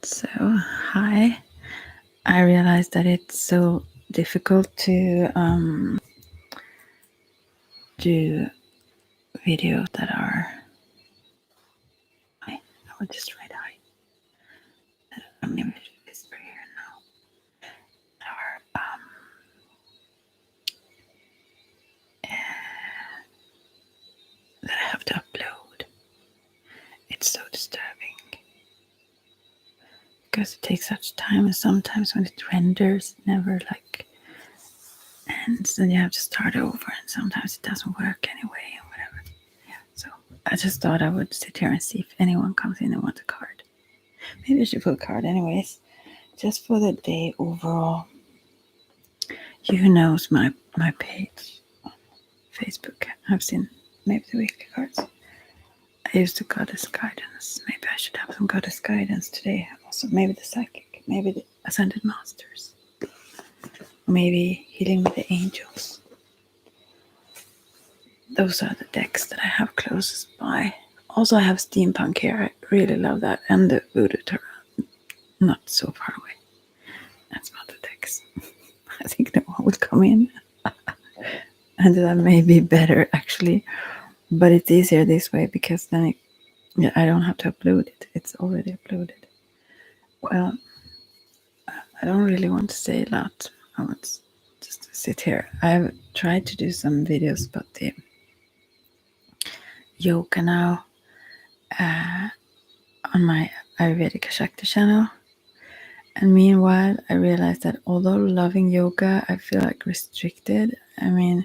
So, hi. I realized that it's so difficult to do videos that are. I will just write hi. I'm going to whisper here now. That I have to upload. It's so disturbing because it takes such time, and sometimes when it renders, it never ends, and you have to start over, and sometimes it doesn't work anyway, and whatever. Yeah. So I just thought I would sit here and see if anyone comes in and wants a card. Maybe I should put a card anyways. Just for the day overall. You who knows my page on Facebook have seen maybe the weekly cards. I used the goddess guidance. Maybe I should have some goddess guidance today. Also, maybe the psychic, maybe the ascended masters, or maybe healing with the angels. Those are the decks that I have closest by. Also, I have steampunk here. I really love that, and the voodoo tarot. Not so far away. That's not the decks. I think no one will come in. And that may be better actually, but it's easier this way because then I don't have to upload it. It's already uploaded. Well, I don't really want to say a lot. I want just to sit here. I've tried to do some videos about the yoga now on my Ayurvedic Shakti channel. And meanwhile, I realized that although loving yoga, I feel like restricted. I mean,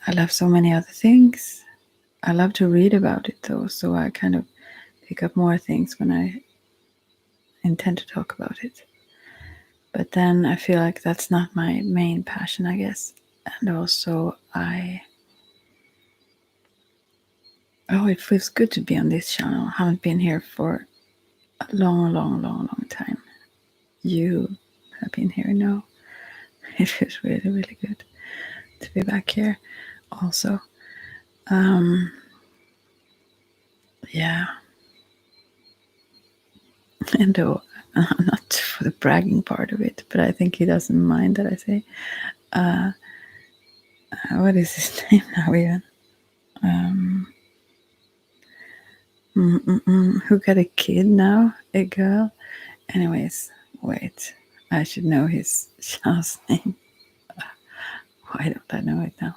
I love so many other things. I love to read about it though, so I kind of pick up more things when I intend to talk about it. But then I feel like that's not my main passion, I guess. And also it feels good to be on this channel. I haven't been here for a long time. You have been here now. It feels really, really good to be back here also. Yeah. And though not for the bragging part of it, but I think he doesn't mind that I say, what is his name now even? Who got a kid now? A girl? Anyways, wait. I should know his child's name. Why don't I know it now?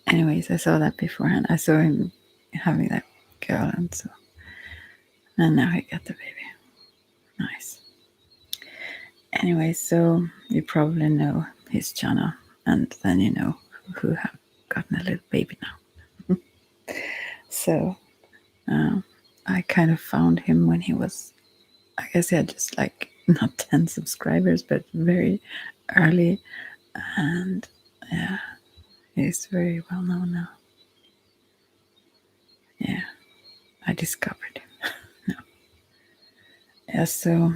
Anyways, I saw that beforehand. I saw him having that girl, and now he got the baby. Nice. Anyway, so you probably know his channel, and then you know who have gotten a little baby now. So I kind of found him when he was, I guess he had just like not 10 subscribers, but very early, and yeah, he's very well known now. Yeah, I discovered him. No. Yeah, so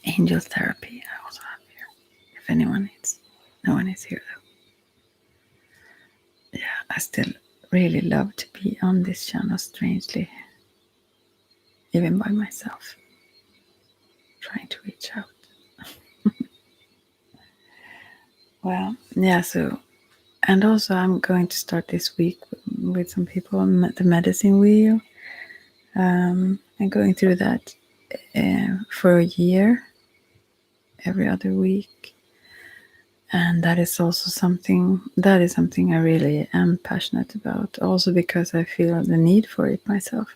angel therapy I also have here. If anyone needs, no one is here though. Yeah, I still really love to be on this channel, strangely, even by myself, trying to reach out. Well, yeah, so, and also I'm going to start this week with some people on the medicine wheel. And going through that for a year, every other week. And that is something I really am passionate about, also because I feel the need for it myself,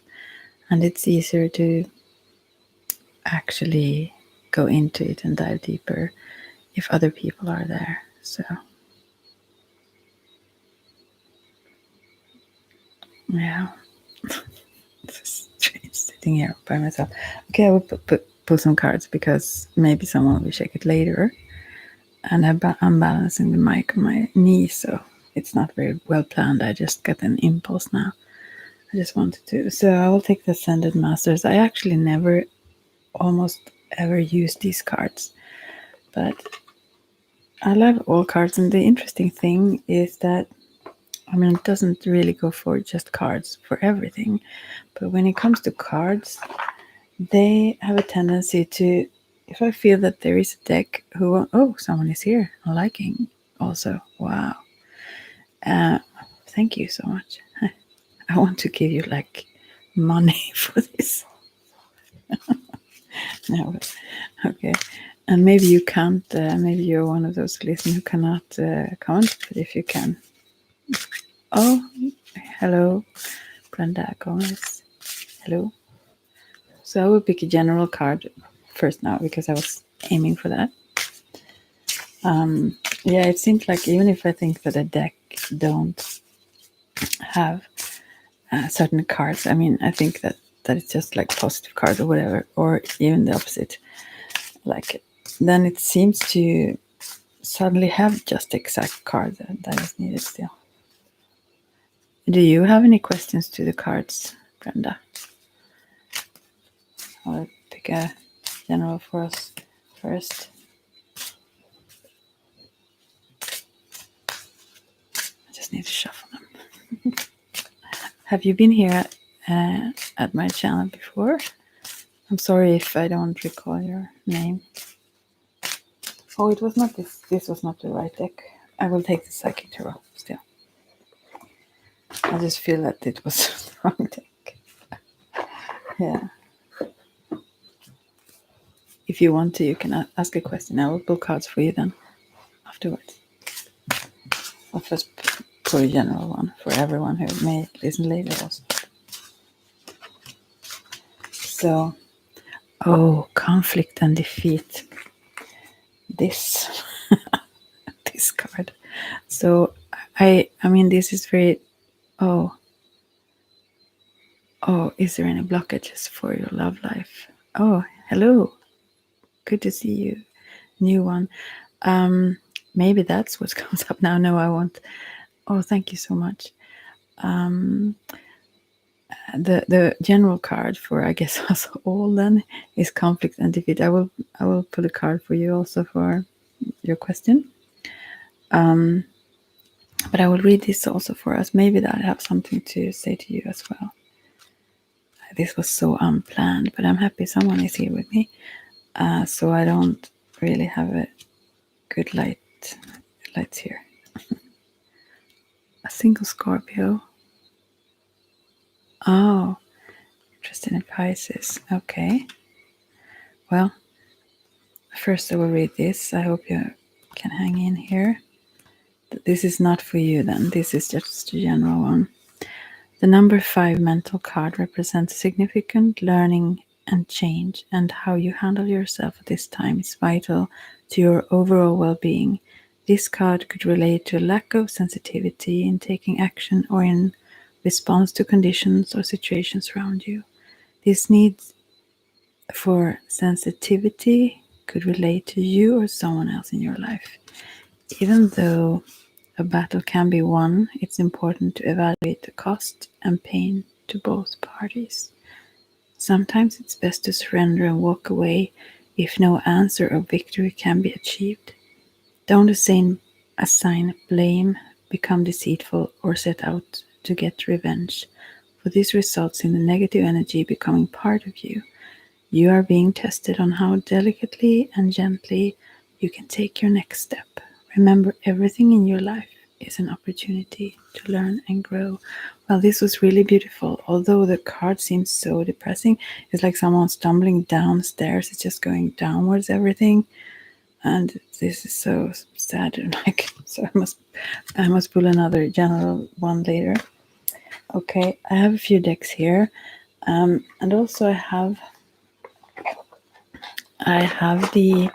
and it's easier to actually go into it and dive deeper if other people are there. So yeah, it's strange sitting here by myself. Okay, I will pull some cards because maybe someone will check it later. And I'm balancing the mic on my knee, so it's not very well planned. I just got an impulse now. I just wanted to. So I will take the Ascended Masters. I actually never, almost ever use these cards, but I love all cards. And the interesting thing is that I mean, it doesn't really go for just cards for everything, but when it comes to cards, they have a tendency to, if I feel that there is a deck who, oh, someone is here, I'm liking also, wow. Thank you so much. I want to give you like money for this. No, okay. And maybe you can't, maybe you're one of those listeners who cannot comment, but if you can. Oh, hello, Brenda Gomez. Hello. So I will pick a general card first now because I was aiming for that. Yeah, it seems like even if I think that a deck don't have certain cards, I mean, I think that it's just like positive cards or whatever, or even the opposite. Like, then it seems to suddenly have just the exact card that is needed still. Do you have any questions to the cards, Brenda? I'll pick a general for us first. I just need to shuffle them. Have you been here at my channel before? I'm sorry if I don't recall your name. Oh, it was not this. This was not the right deck. I will take the Psychic Tarot still. I just feel that it was the wrong deck. Yeah. If you want to, you can ask a question. I will pull cards for you then afterwards. I'll first pull a general one for everyone who may listen later also. So, oh, conflict and defeat. This this card. So I mean, this is very. Oh, is there any blockages for your love life? Oh, hello. Good to see you. New one. Maybe that's what comes up now. No, I won't. Oh, thank you so much. The general card for, I guess, us all then is conflict and defeat. I will pull a card for you also for your question. But I will read this also for us. Maybe that I have something to say to you as well. This was so unplanned, but I'm happy someone is here with me. So I don't really have a good lights here. A single Scorpio. Oh, interested in Pisces. Okay. Well, first I will read this. I hope you can hang in here. This is not for you then. This is just a general one. The number 5 mental card represents significant learning and change, and how you handle yourself at this time is vital to your overall well-being. This card could relate to a lack of sensitivity in taking action or in response to conditions or situations around you. This need for sensitivity could relate to you or someone else in your life. Even though a battle can be won, it's important to evaluate the cost and pain to both parties. Sometimes it's best to surrender and walk away if no answer or victory can be achieved. Don't assign blame, become deceitful, or set out to get revenge, for this results in the negative energy becoming part of you. You are being tested on how delicately and gently you can take your next step. Remember, everything in your life is an opportunity to learn and grow. Well, this was really beautiful. Although the card seems so depressing, it's like someone stumbling downstairs. It's just going downwards, everything. And this is so sad. Like, so I must pull another general one later. Okay, I have a few decks here, and also I have the.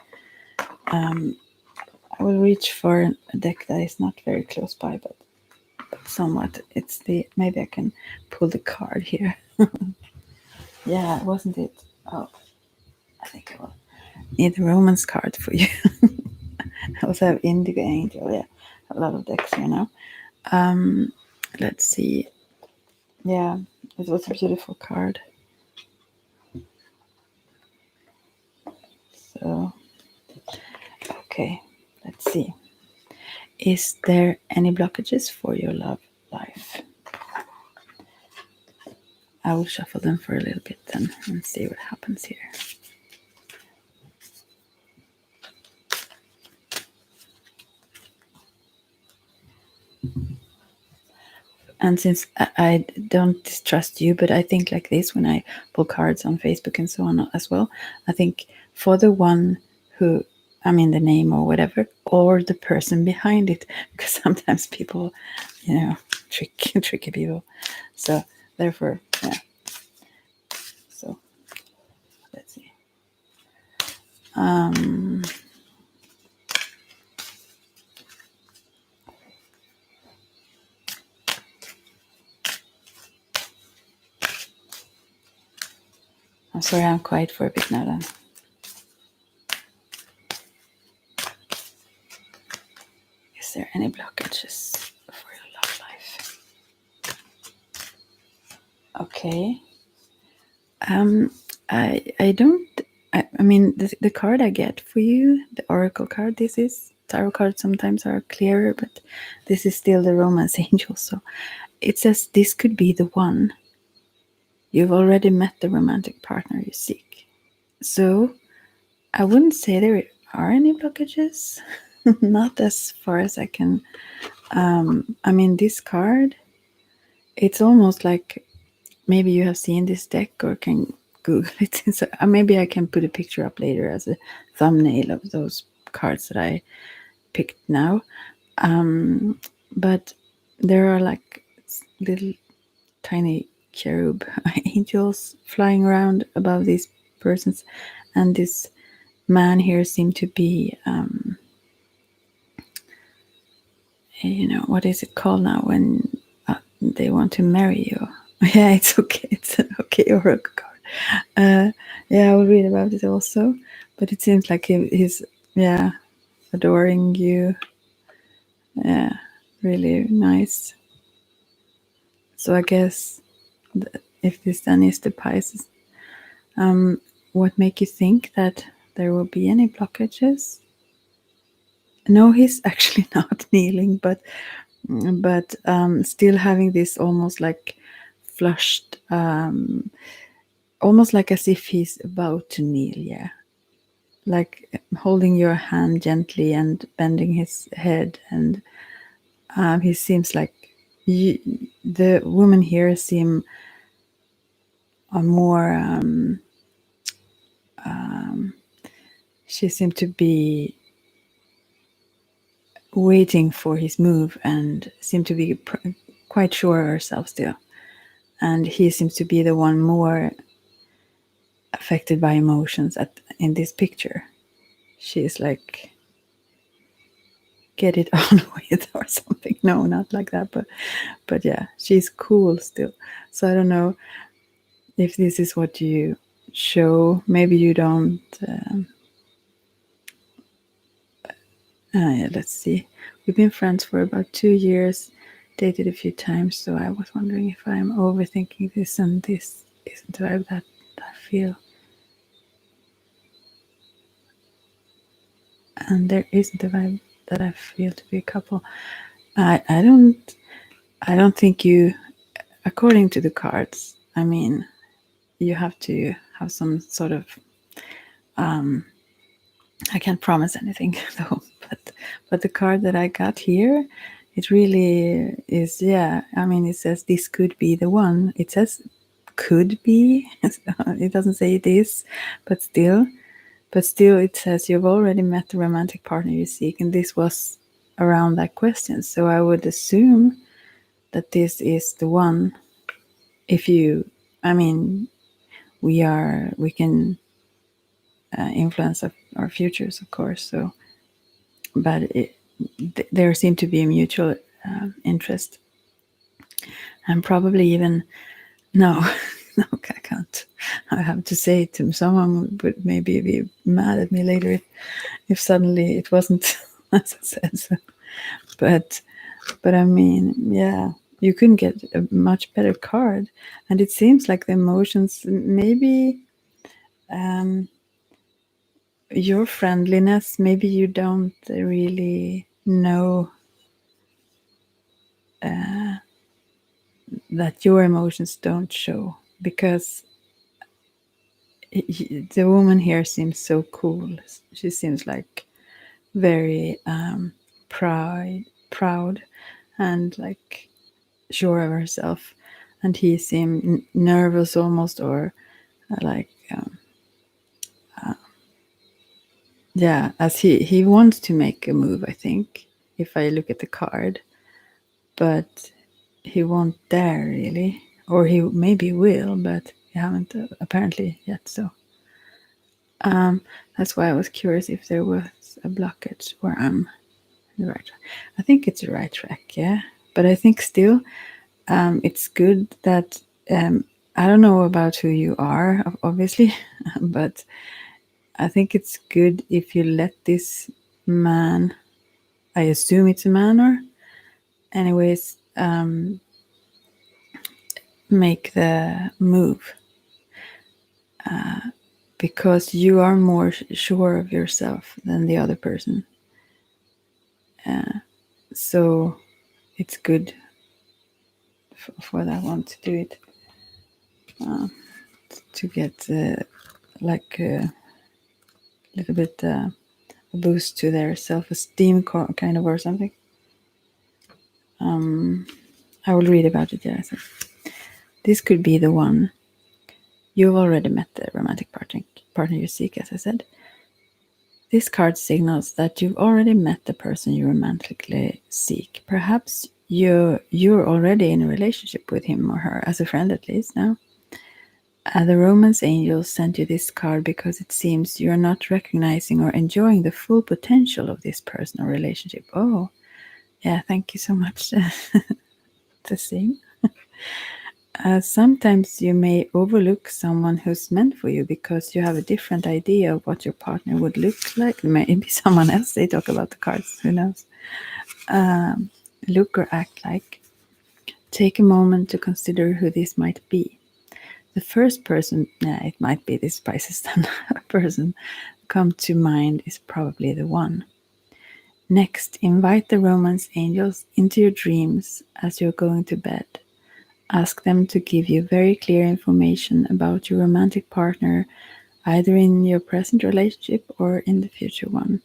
I will reach for a deck that is not very close by, but somewhat. It's the, maybe I can pull the card here. Yeah, wasn't it? Oh, I think I will need the Romance card for you. I also have Indigo Angel. Yeah, a lot of decks here now. Let's see. Yeah, it was a beautiful card. So, okay, let's see. Is there any blockages for your love life. I will shuffle them for a little bit then and see what happens here. And since I don't distrust you, but I think like this when I pull cards on Facebook and so on as well, I think for the one who, I mean, the name or whatever, or the person behind it, because sometimes people, tricky people. So therefore, yeah. So let's see. I'm sorry, I'm quiet for a bit now then. Is there any blockages for your love life? Okay. I don't. I mean, the card I get for you, the Oracle card. This is tarot cards. Sometimes are clearer, but this is still the Romance Angel. So it says this could be the one. You've already met the romantic partner you seek. So I wouldn't say there are any blockages. Not as far as I can. I mean, this card. It's almost like maybe you have seen this deck or can Google it. So maybe I can put a picture up later as a thumbnail of those cards that I picked now. But there are like little tiny cherub angels flying around above these persons, and this man here seemed to be what is it called now when they want to marry you? Yeah, it's okay. It's an okay oracle card. Yeah, I will read about it also. But it seems like he's adoring you. Yeah, really nice. So I guess if this then is the Pisces, what make you think that there will be any blockages? No, he's actually not kneeling, but still having this almost like flushed, almost like as if he's about to kneel. Yeah, like holding your hand gently and bending his head, and he seems like the woman here seem more. She seemed to be waiting for his move and seemed to be quite sure of herself still. And he seems to be the one more affected by emotions in this picture. She is like, get it on with or something. No, not like that, but yeah, she's cool still. So I don't know if this is what you show. Maybe you don't. Yeah, let's see. We've been friends for about 2 years, dated a few times, so I was wondering if I'm overthinking this and this isn't the vibe that I feel. And there isn't a vibe that I feel to be a couple. I don't think you, according to the cards, I mean, you have to have some sort of I can't promise anything though, but the card that I got here, it really is. Yeah, I mean, it says this could be the one. It says could be. It doesn't say it is, but still, it says you've already met the romantic partner you seek, and this was around that question. So I would assume that this is the one. If you, I mean, we can influence our futures, of course. So, but there seemed to be a mutual interest, and probably even no, no, I can't. I have to say it to someone would maybe be mad at me later if suddenly it wasn't as I said. So. But I mean, yeah, you couldn't get a much better card, and it seems like the emotions maybe. Your friendliness, maybe you don't really know that your emotions don't show, because the woman here seems so cool. She seems like very proud and like sure of herself, and he seemed nervous almost, or like yeah, as he wants to make a move, I think, if I look at the card, but he won't dare really, or he maybe will, but he haven't apparently yet. So that's why I was curious if there was a blockage, or I'm the right track. I think it's the right track, yeah. But I think still, it's good that I don't know about who you are, obviously, but I think it's good if you let this man, I assume it's a man, or anyways, make the move, because you are more sure of yourself than the other person. So it's good for that one to do it, to get like a little bit a boost to their self-esteem, kind of, or something. I will read about it. Yeah, so this could be the one. You've already met the romantic partner you seek, as I said. This card signals that you've already met the person you romantically seek. Perhaps you're already in a relationship with him or her, as a friend at least now. The romance angels sent you this card because it seems you're not recognizing or enjoying the full potential of this person or relationship. Oh, yeah, thank you so much. The same. Sometimes you may overlook someone who's meant for you because you have a different idea of what your partner would look like. Maybe someone else, they talk about the cards, who knows. Look or act like. Take a moment to consider who this might be. The first person, it might be this Pisces person, come to mind is probably the one. Next, invite the romance angels into your dreams as you're going to bed. Ask them to give you very clear information about your romantic partner, either in your present relationship or in the future one.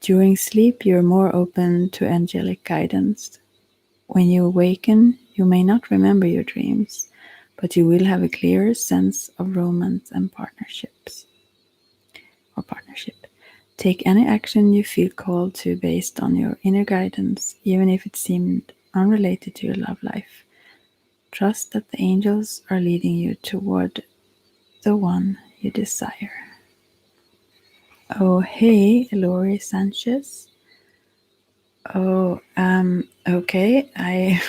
During sleep, you're more open to angelic guidance. When you awaken, you may not remember your dreams, but you will have a clearer sense of romance and partnerships. Or partnership. Take any action you feel called to based on your inner guidance, even if it seemed unrelated to your love life. Trust that the angels are leading you toward the one you desire. Oh, hey, Lori Sanchez. Oh, okay. I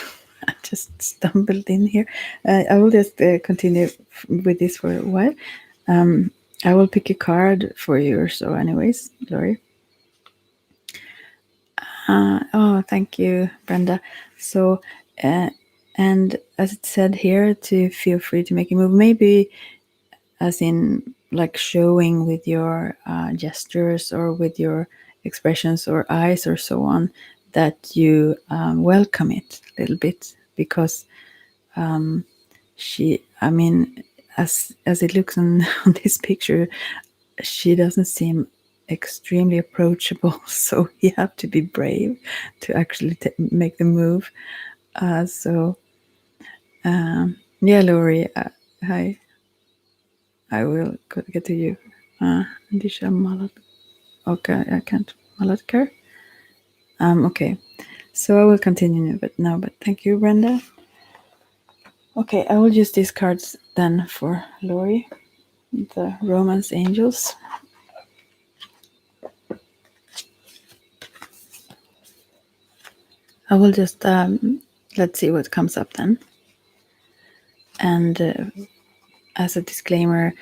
just stumbled in here. I will just continue with this for a while. I will pick a card for you or so, anyways, Lori. Oh, thank you, Brenda. So, and as it said here, to feel free to make a move, maybe as in like showing with your gestures or with your expressions or eyes or so on, that you welcome it a little bit, because she, I mean, as it looks on, on this picture, she doesn't seem extremely approachable, so you have to be brave to actually make the move. Yeah, Lori, hi. I will get to you. Disha Malat. Okay, I can't. Malatkar. Okay. So I will continue now, but thank you, Brenda. Okay, I will use these cards then for Lori, the Romance Angels. I will just let's see what comes up then. And as a disclaimer,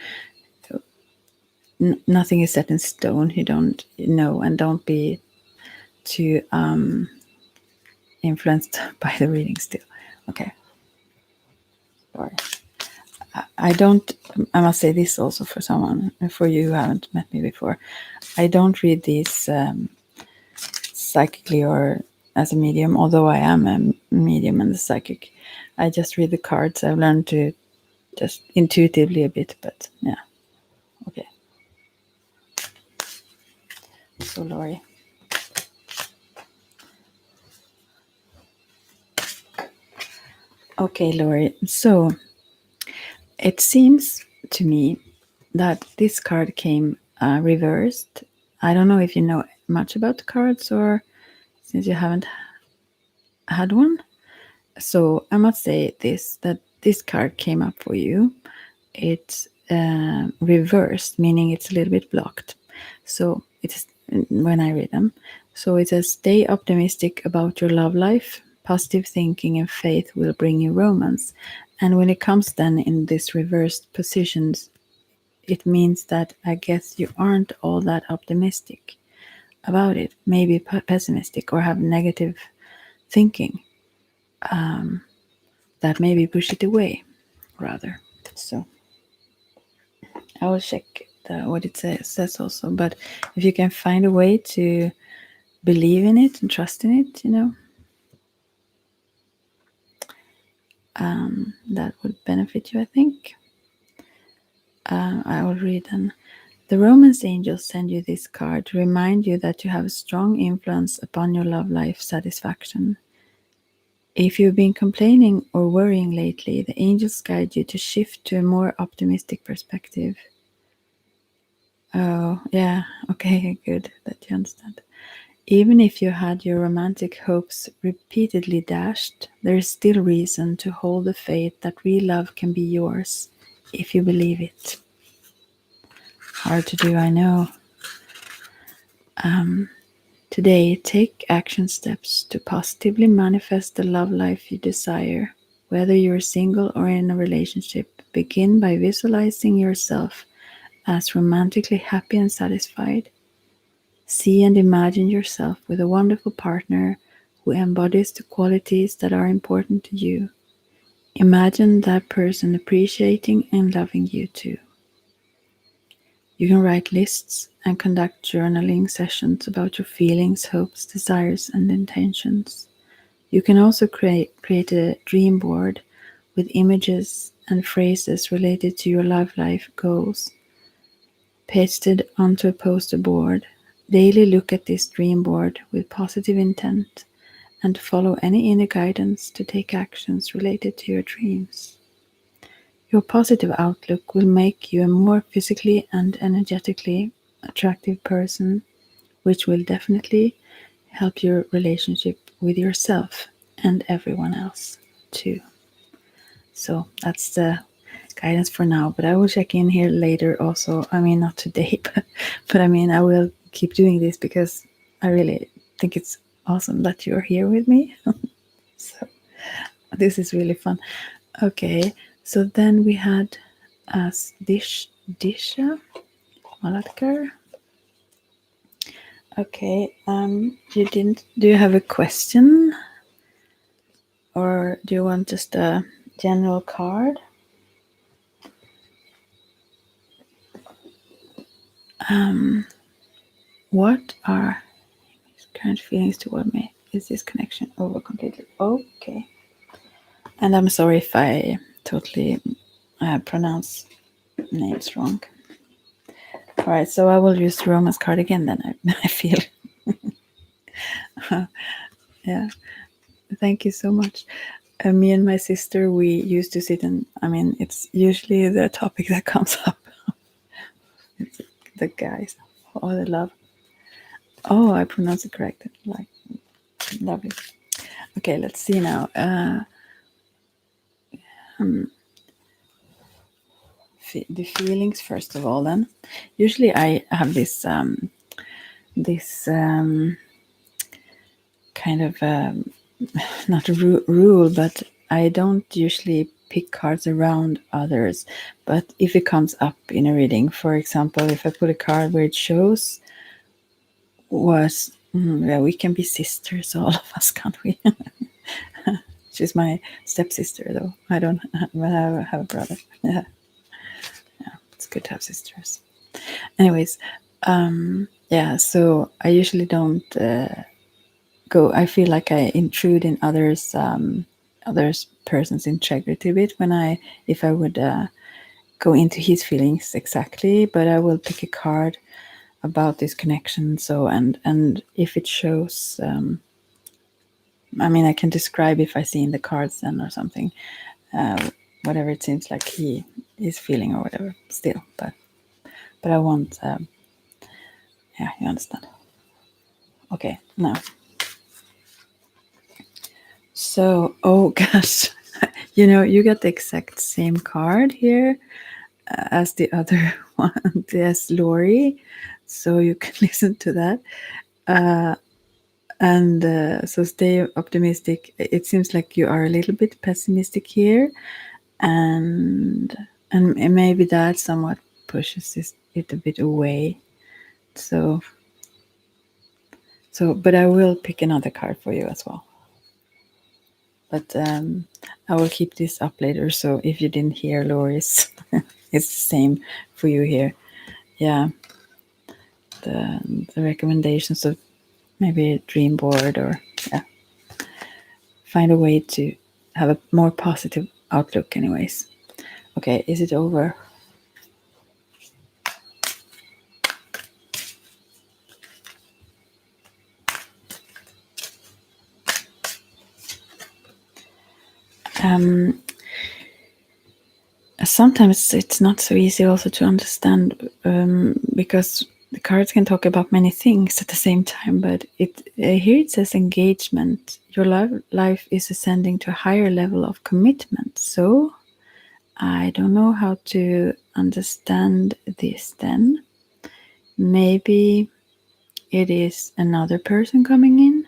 nothing is set in stone. You don't know, and don't be too influenced by the reading still. Okay. Sorry. I don't, I must say this also for someone, for you who haven't met me before. I don't read these psychically or as a medium, although I am a medium and a psychic. I just read the cards. I've learned to just intuitively a bit, but yeah. Okay. So Laurie. Okay, Laurie. So it seems to me that this card came reversed. I don't know if you know much about cards or since you haven't had one. So I must say this, that this card came up for you. It's reversed, meaning it's a little bit blocked. So it's when I read them. So it says, stay optimistic about your love life. Positive thinking and faith will bring you romance. And when it comes then in this reversed positions, it means that I guess you aren't all that optimistic about it, maybe pessimistic or have negative thinking. That maybe push it away rather. So I will check what it says also. But if you can find a way to believe in it and trust in it, that would benefit you, I think. I will read then. The romance angels send you this card to remind you that you have a strong influence upon your love life satisfaction. If you've been complaining or worrying lately, the angels guide you to shift to a more optimistic perspective. Oh, yeah, okay, good that you understand. Even if you had your romantic hopes repeatedly dashed, there is still reason to hold the faith that real love can be yours if you believe it. Hard to do, I know. Today, take action steps to positively manifest the love life you desire. Whether you're single or in a relationship, begin by visualizing yourself as romantically happy and satisfied. See and imagine yourself with a wonderful partner who embodies the qualities that are important to you. Imagine that person appreciating and loving you too. You can write lists and conduct journaling sessions about your feelings, hopes, desires, and intentions. You can also create a dream board with images and phrases related to your love life goals pasted onto a poster board. Daily look at this dream board with positive intent and follow any inner guidance to take actions related to your dreams. Your positive outlook will make you a more physically and energetically attractive person, which will definitely help your relationship with yourself and everyone else too. So that's the guidance for now, but I will check in here later also. I mean, not today, but I mean, I will keep doing this because I really think it's awesome that you're here with me. So this is really fun. Okay, so then we had Disha Malatkar. Okay, you didn't. Do you have a question, or do you want just a general card? What are his current feelings toward me? Is this connection over completely? Okay. And I'm sorry if I totally pronounce names wrong. All right, so I will use the romance card again then, I feel. Yeah, thank you so much. Me and my sister, we used to sit and, I mean, it's usually the topic that comes up. It's the guys, oh, the love. Oh, I pronounced it correct. Like, lovely. Okay, let's see now. The feelings first of all. Then, usually I have this kind of not a rule, but I don't usually pick cards around others. But if it comes up in a reading, for example, if I put a card where it shows was, yeah, we can be sisters, all of us, can't we? She's my stepsister, though. I don't have a brother. Yeah, it's good to have sisters. Anyways, yeah, so I usually don't go. I feel like I intrude in others' other person's integrity a bit if I would go into his feelings exactly, but I will pick a card about this connection. So and if it shows, I can describe if I see in the cards then or something, whatever it seems like he is feeling or whatever. Still, but I want, yeah, you understand. Okay, now. So, oh gosh, you got the exact same card here as the other one, as Lori. So you can listen to that. And so stay optimistic. It seems like you are a little bit pessimistic here, and maybe that somewhat pushes it a bit away. So, but I will pick another card for you as well. But I will keep this up later. So if you didn't hear Lori's, it's the same for you here. Yeah, the recommendations of maybe a dream board, or yeah, find a way to have a more positive outlook. Anyways, okay, is it over? Sometimes it's not so easy also to understand, because the cards can talk about many things at the same time, but here it says engagement. Your life is ascending to a higher level of commitment. So I don't know how to understand this then. Maybe it is another person coming in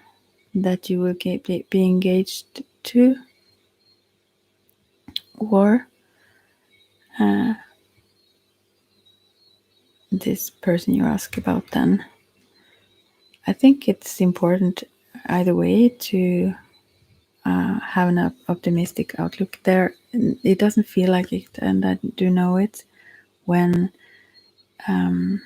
that you will be engaged to, or this person you ask about then. I think it's important either way to have an optimistic outlook there. It doesn't feel like it, and I do know it, when you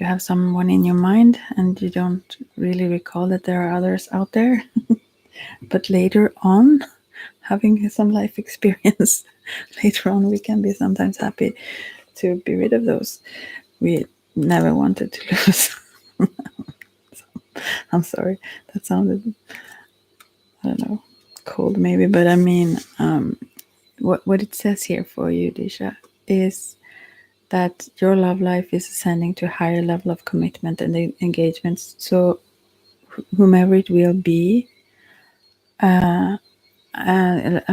have someone in your mind and you don't really recall that there are others out there. But later on, having some life experience, later on we can be sometimes happy to be rid of those we never wanted to lose. I'm sorry, that sounded, I don't know, cold maybe, but I mean, what it says here for you, Disha, is that your love life is ascending to a higher level of commitment and engagements. So whomever it will be, I'm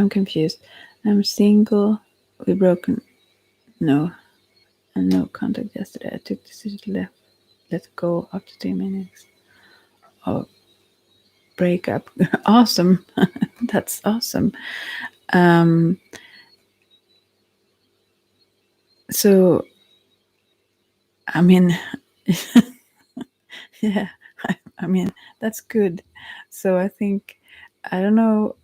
confused. I'm single. We broken. No, and no contact yesterday. I took the decision to let go after 3 minutes. Oh, breakup. Awesome. That's awesome. So, I mean, yeah, I mean, that's good. So I think, I don't know,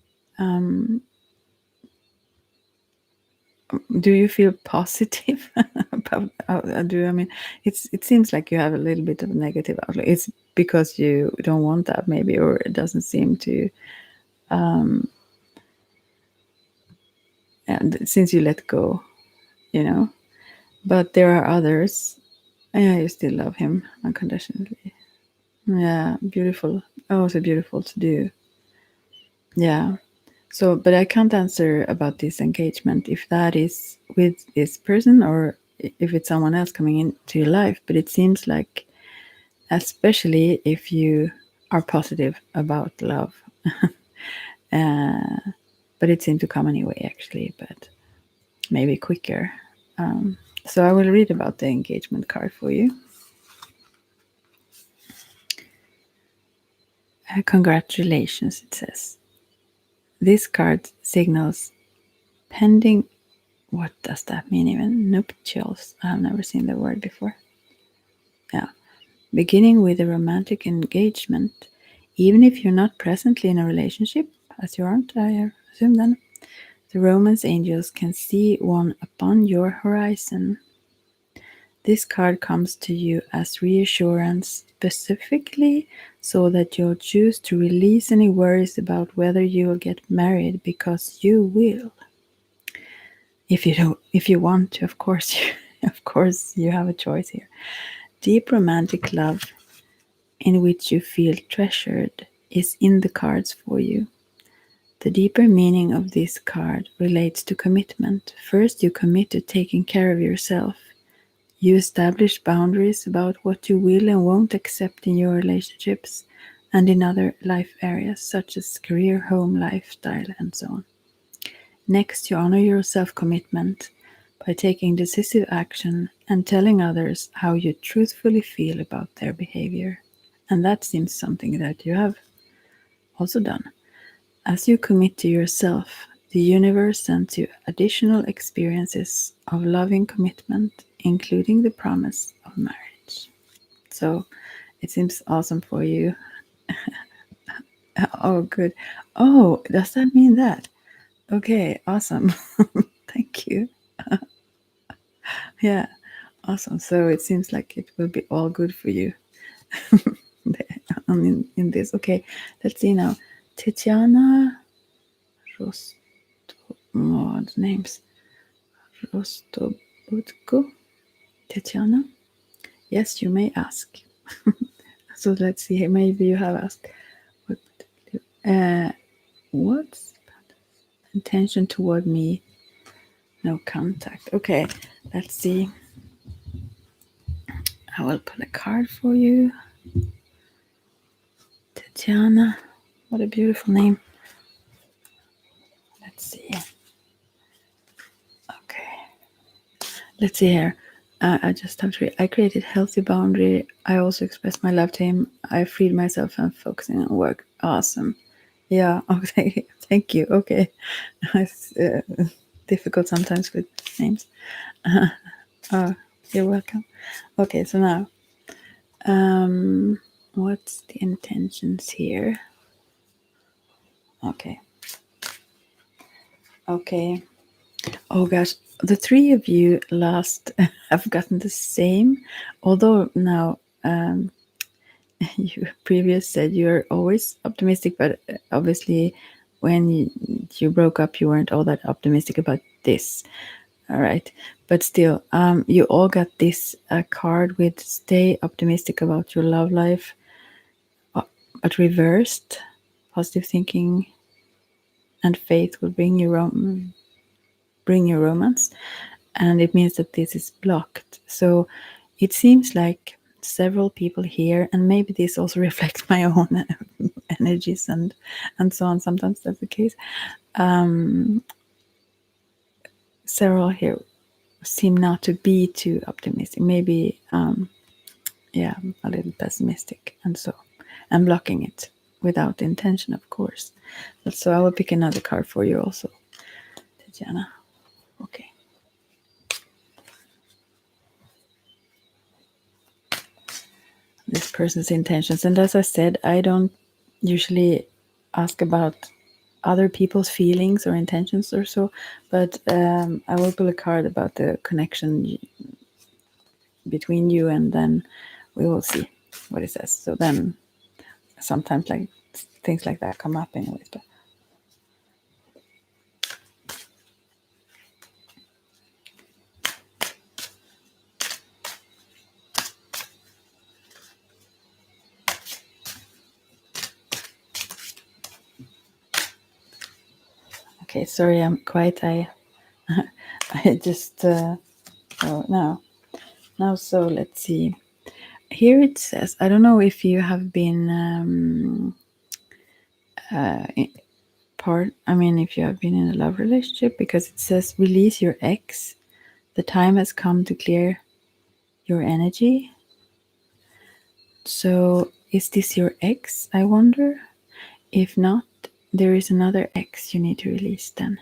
do you feel positive about I mean, it seems like you have a little bit of a negative outlook. It's because you don't want that maybe, or it doesn't seem to, and since you let go, you know. But there are others. Yeah, you still love him unconditionally. Yeah, beautiful. Oh, so beautiful to do. Yeah. So, but I can't answer about this engagement, if that is with this person or if it's someone else coming into your life. But it seems like, especially if you are positive about love, but it seemed to come anyway, actually, but maybe quicker. So I will read about the engagement card for you. Congratulations, it says. This card signals pending. What does that mean even? Nuptials. I've never seen the word before. Yeah. Beginning with a romantic engagement, even if you're not presently in a relationship, as you aren't, I assume then, the romance angels can see one upon your horizon. This card comes to you as reassurance specifically so that you'll choose to release any worries about whether you will get married, because you will. If you want to, of course, of course, you have a choice here. Deep romantic love in which you feel treasured is in the cards for you. The deeper meaning of this card relates to commitment. First, you commit to taking care of yourself. You establish boundaries about what you will and won't accept in your relationships and in other life areas such as career, home, lifestyle, and so on. Next, you honor your self-commitment by taking decisive action and telling others how you truthfully feel about their behavior. And that seems something that you have also done. As you commit to yourself, the universe sends you additional experiences of loving commitment, including the promise of marriage. So it seems awesome for you. Oh, good. Oh, does that mean that? Okay, awesome. Thank you. Yeah, awesome. So it seems like it will be all good for you in this. Okay, let's see now. Tetiana Rosto, oh, the names. Rostobutko. Tetiana? Yes, you may ask. So let's see. Maybe you have asked. What's intention toward me? No contact. Okay, let's see. I will pull a card for you. Tatiana. What a beautiful name. Let's see. Okay. Let's see here. I just have to read. I created healthy boundary. I also expressed my love to him. I freed myself and focusing on work. Awesome. Yeah. Okay. Thank you. Okay. It's difficult sometimes with names. Oh, you're welcome. Okay. So now, what's the intentions here? Okay. Okay. Oh gosh, the three of you last have gotten the same, although now you previous said you're always optimistic, but obviously when you broke up, you weren't all that optimistic about this. All right, but still, you all got this card with stay optimistic about your love life, but reversed. Positive thinking and faith will bring you romance, and it means that this is blocked. So it seems like several people here, and maybe this also reflects my own energies and so on. Sometimes that's the case. Several here seem not to be too optimistic. Maybe, yeah, a little pessimistic, and so I'm blocking it without intention, of course. So I will pick another card for you also, Tatiana. Okay. This person's intentions. And as I said, I don't usually ask about other people's feelings or intentions or so, but I will pull a card about the connection between you, and then we will see what it says. So then sometimes like things like that come up anyways. But okay, sorry, I'm quiet. I I just oh, now so let's see. Here it says, I don't know if you have been if you have been in a love relationship, because it says release your ex. The time has come to clear your energy. So is this your ex, I wonder? If not, there is another ex you need to release then.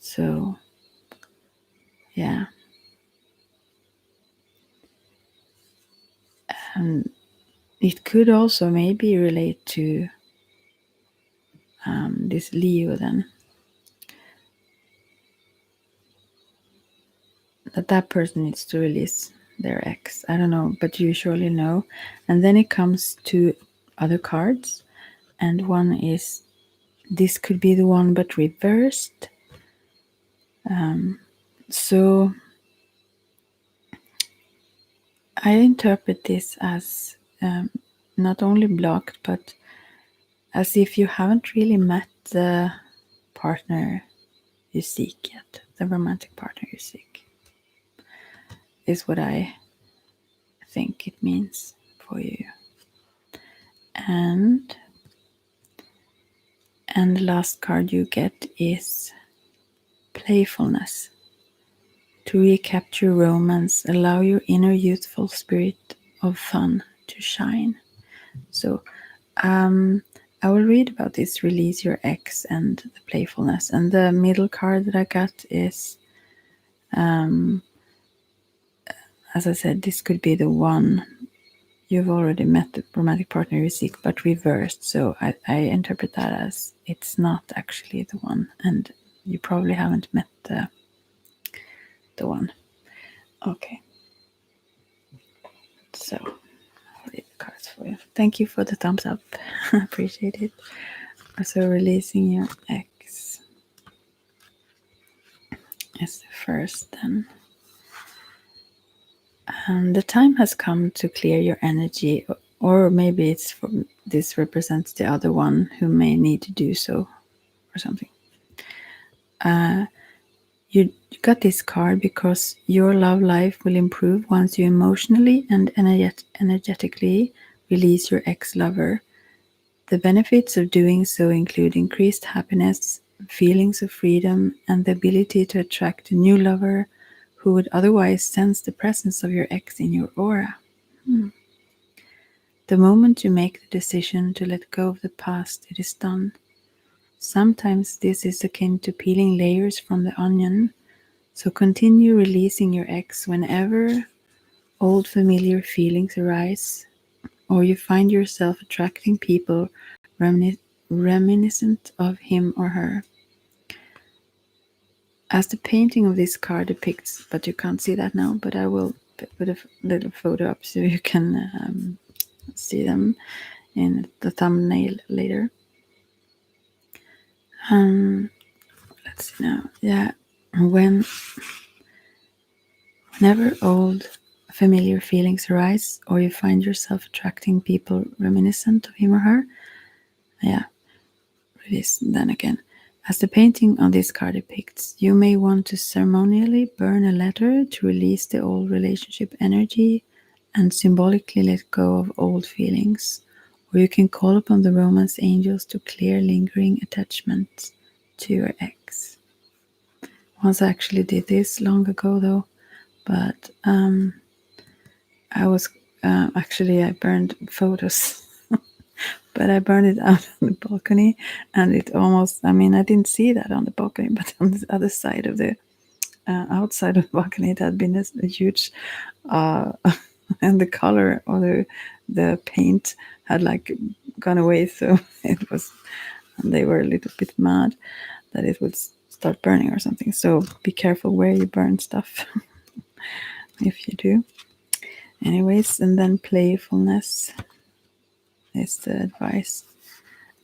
So, yeah. And it could also maybe relate to this Leo then. That person needs to release their ex. I don't know, but you surely know. And then it comes to other cards, and one is this could be the one but reversed. So I interpret this as not only blocked, but as if you haven't really met the partner you seek yet, the romantic partner you seek, is what I think it means for you. And the last card you get is playfulness. To recapture romance, allow your inner youthful spirit of fun to shine. So I will read about this release your ex and the playfulness. And the middle card that I got is, as I said, this could be the one. You've already met the romantic partner you seek, but reversed. So I interpret that as it's not actually the one, and you probably haven't met the one. Okay. So I'll read the cards for you. Thank you for the thumbs up. Appreciate it. So releasing your ex is the first then. The time has come to clear your energy, or maybe it's this represents the other one who may need to do so, or something. You got this card because your love life will improve once you emotionally and energetically release your ex-lover. The benefits of doing so include increased happiness, feelings of freedom, and the ability to attract a new lover who would otherwise sense the presence of your ex in your aura. The moment you make the decision to let go of the past, it is done. Sometimes this is akin to peeling layers from the onion, so continue releasing your ex whenever old familiar feelings arise, or you find yourself attracting people reminiscent of him or her. As the painting of this card depicts, but you can't see that now, but I will put a little photo up so you can see them in the thumbnail later. Let's see now. Yeah, whenever old familiar feelings arise, or you find yourself attracting people reminiscent of him or her, yeah, release then again. As the painting on this card depicts, you may want to ceremonially burn a letter to release the old relationship energy and symbolically let go of old feelings. Or you can call upon the romance angels to clear lingering attachments to your ex. Once I actually did this long ago though, but I was I burned photos. But I burned it out on the balcony, and it almost, I didn't see that on the balcony, but on the other side of the, outside of the balcony, it had been a huge, and the color or the paint had like gone away, so it was, and they were a little bit mad that it would start burning or something. So be careful where you burn stuff, if you do. Anyways, and then playfulness is the advice,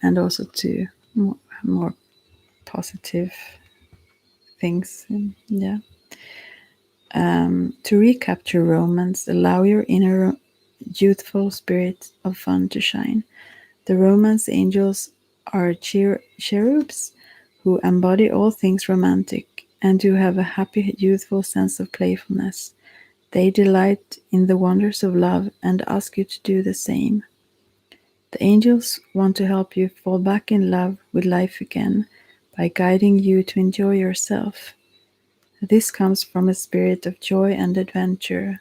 and also to more positive things. Yeah. To recapture romance, allow your inner youthful spirit of fun to shine. The romance angels are cherubs who embody all things romantic and who have a happy, youthful sense of playfulness. They delight in the wonders of love and ask you to do the same. The angels want to help you fall back in love with life again by guiding you to enjoy yourself. This comes from a spirit of joy and adventure.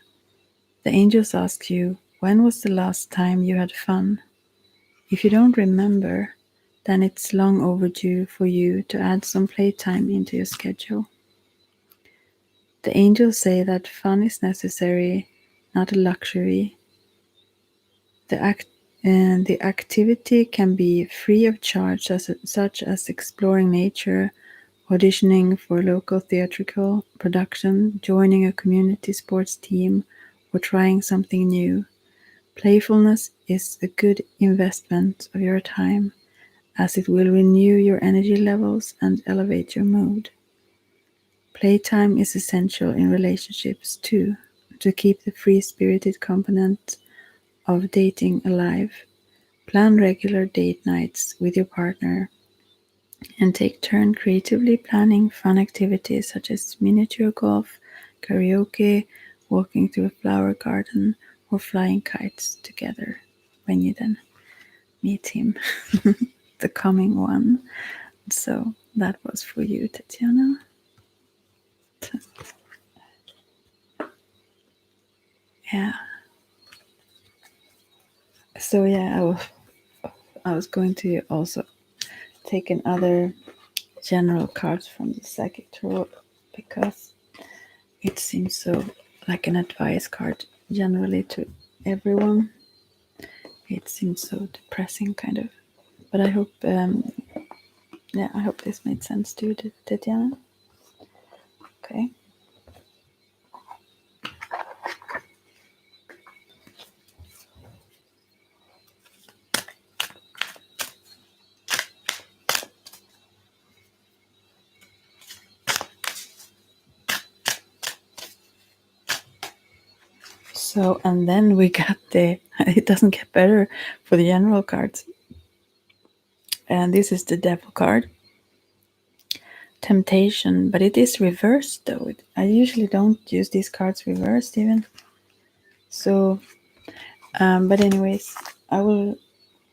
The angels ask you, when was the last time you had fun? If you don't remember, then it's long overdue for you to add some playtime into your schedule. The angels say that fun is necessary, not a luxury. The activity can be free of charge, such as exploring nature, auditioning for a local theatrical production, joining a community sports team, or trying something new. Playfulness is a good investment of your time, as it will renew your energy levels and elevate your mood. Playtime is essential in relationships too, to keep the free-spirited component of dating alive. Plan regular date nights with your partner and take turn creatively planning fun activities such as miniature golf, karaoke, walking through a flower garden, or flying kites together when you then meet him, the coming one. So that was for you, Tatiana. Yeah. So yeah, I was going to also take another general cards from the Psychic Tarot because it seems so like an advice card generally to everyone. It seems so depressing, kind of. But I hope, I hope this made sense to you, Tatiana. Okay. So, and then we got it doesn't get better for the general cards. And this is the Devil card. Temptation, but it is reversed though. I usually don't use these cards reversed even. So, but anyways, I will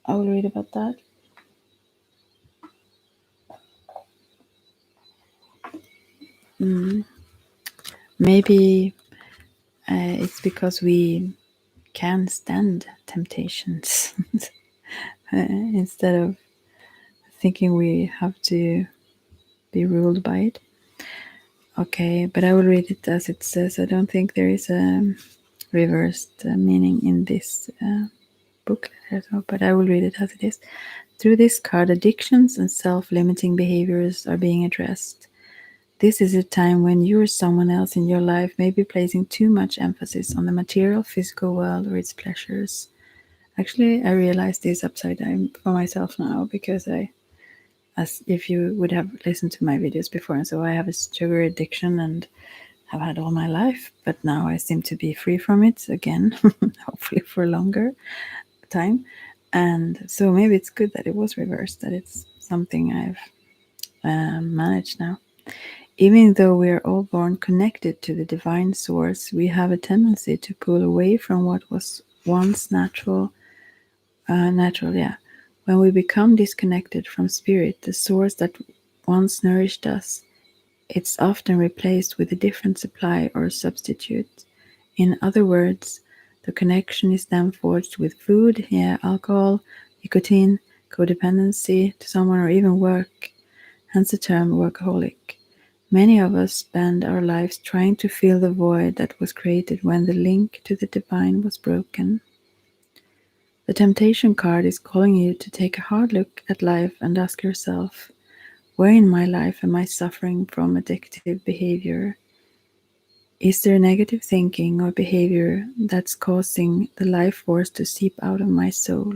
read about that. Maybe it's because we can stand temptations instead of thinking we have to be ruled by it. Okay, but I will read it as it says. I don't think there is a reversed meaning in this booklet, but I will read it as it is. Through this card, addictions and self-limiting behaviors are being addressed. This is a time when you or someone else in your life may be placing too much emphasis on the material, physical world or its pleasures. Actually, I realize this upside down for myself now because as if you would have listened to my videos before, and so I have a sugar addiction and have had all my life, but now I seem to be free from it again, hopefully for a longer time. And so maybe it's good that it was reversed, that it's something I've managed now. Even though we are all born connected to the divine source, we have a tendency to pull away from what was once natural. When we become disconnected from spirit, the source that once nourished us, it's often replaced with a different supply or substitute. In other words, the connection is then forged with food, alcohol, nicotine, codependency to someone, or even work, hence the term workaholic. Many of us spend our lives trying to fill the void that was created when the link to the divine was broken. The temptation card is calling you to take a hard look at life and ask yourself, where in my life am I suffering from addictive behavior? Is there negative thinking or behavior that's causing the life force to seep out of my soul?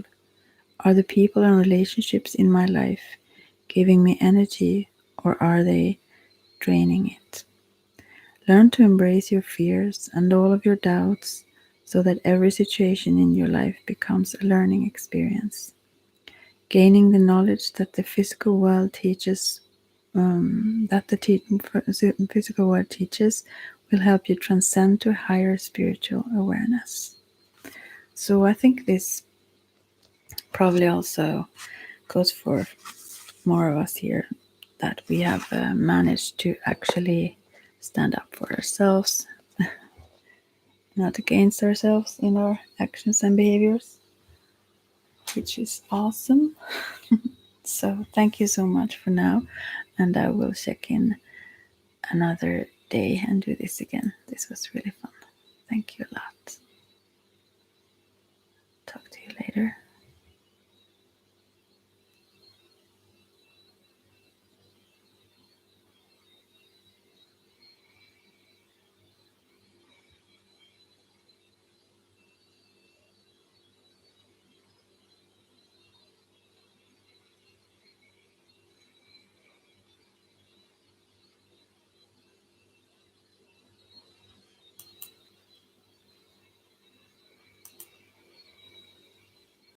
Are the people and relationships in my life giving me energy, or are they draining it? Learn to embrace your fears and all of your doubts so that every situation in your life becomes a learning experience. Gaining the knowledge that the physical world teaches, physical world teaches, will help you transcend to a higher spiritual awareness. So I think this probably also goes for more of us here, that we have managed to actually stand up for ourselves, not against ourselves in our actions and behaviors, which is awesome. So thank you so much for now, and I will check in another day and do this again. This was really fun. Thank you a lot. Talk to you later.